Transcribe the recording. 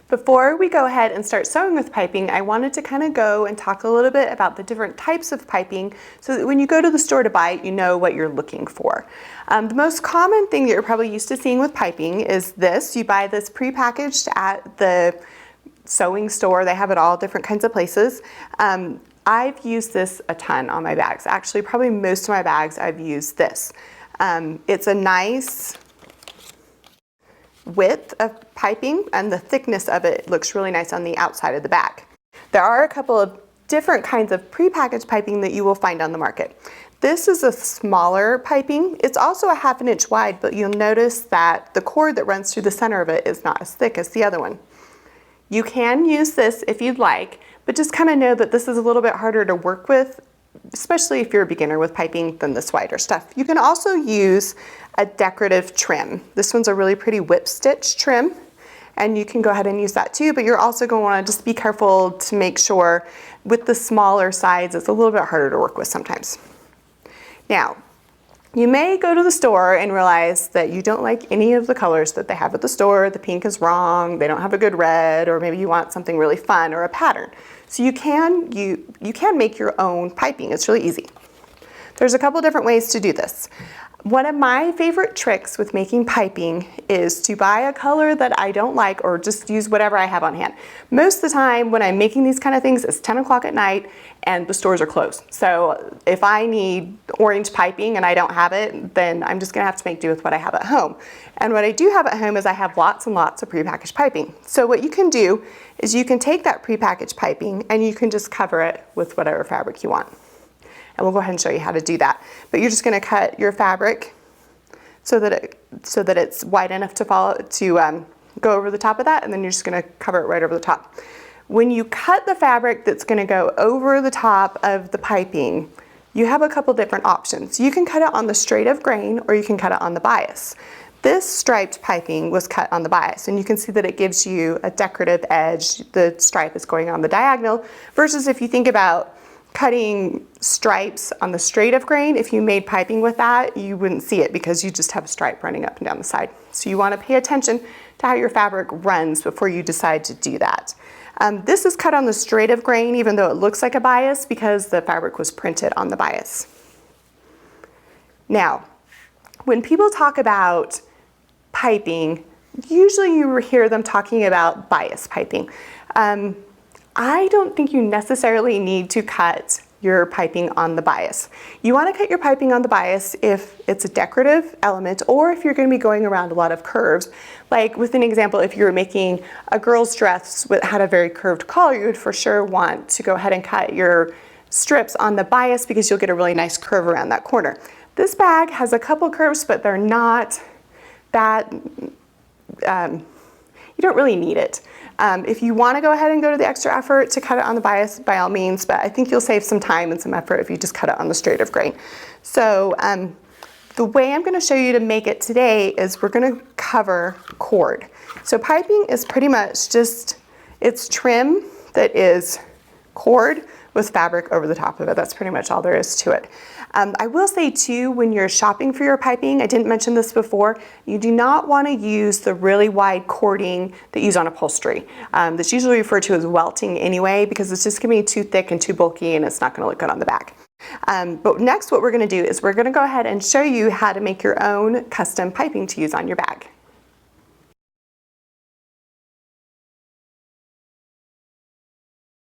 Before we go ahead and start sewing with piping, I wanted to kind of go and talk a little bit about the different types of piping so that when you go to the store to buy it, you know what you're looking for. The most common thing that you're probably used to seeing with piping is this. You buy this prepackaged at the sewing store. They have it all different kinds of places. I've used this a ton on my bags. Actually, probably most of my bags I've used this. It's a nice width of piping, and the thickness of it looks really nice on the outside of the bag. There are a couple of different kinds of prepackaged piping that you will find on the market. This is a smaller piping. It's also a 1/2 inch wide, but you'll notice that the cord that runs through the center of it is not as thick as the other one. You can use this if you'd like, but just kind of know that this is a little bit harder to work with, especially if you're a beginner with piping, than this wider stuff. You can also use a decorative trim. This one's a really pretty whip stitch trim, and you can go ahead and use that too, but you're also going to want to just be careful to make sure with the smaller sides, it's a little bit harder to work with sometimes. Now, you may go to the store and realize that you don't like any of the colors that they have at the store. The pink is wrong, they don't have a good red, or maybe you want something really fun or a pattern. So you can make your own piping. It's really easy. There's a couple different ways to do this. One of my favorite tricks with making piping is to buy a color that I don't like, or just use whatever I have on hand. Most of the time when I'm making these kind of things, it's 10 o'clock at night and the stores are closed. So if I need orange piping and I don't have it, then I'm just gonna have to make do with what I have at home. And what I do have at home is I have lots and lots of prepackaged piping. So what you can do is you can take that prepackaged piping and you can just cover it with whatever fabric you want. And we'll go ahead and show you how to do that. But you're just going to cut your fabric so that it's wide enough to go over the top of that, and then you're just going to cover it right over the top. When you cut the fabric that's going to go over the top of the piping, you have a couple different options. You can cut it on the straight of grain, or you can cut it on the bias. This striped piping was cut on the bias, and you can see that it gives you a decorative edge. The stripe is going on the diagonal, versus if you think about cutting stripes on the straight of grain, if you made piping with that, you wouldn't see it because you just have a stripe running up and down the side. So you want to pay attention to how your fabric runs before you decide to do that. This is cut on the straight of grain, even though it looks like a bias, because the fabric was printed on the bias. Now, when people talk about piping, usually you hear them talking about bias piping. I don't think you necessarily need to cut your piping on the bias. You want to cut your piping on the bias if it's a decorative element, or if you're going to be going around a lot of curves. Like with an example, if you were making a girl's dress that had a very curved collar, you would for sure want to go ahead and cut your strips on the bias because you'll get a really nice curve around that corner. This bag has a couple curves, but they're not that, you don't really need it. If you want to go ahead and go to the extra effort to cut it on the bias, by all means, but I think you'll save some time and some effort if you just cut it on the straight of grain. So the way I'm going to show you to make it today is we're going to cover cord. So piping is pretty much just, it's trim that is cord with fabric over the top of it. That's pretty much all there is to it. I will say too, when you're shopping for your piping, I didn't mention this before, you do not want to use the really wide cording that you use on upholstery. That's usually referred to as welting anyway, because it's just going to be too thick and too bulky and it's not going to look good on the back. But next what we're going to do is we're going to go ahead and show you how to make your own custom piping to use on your bag.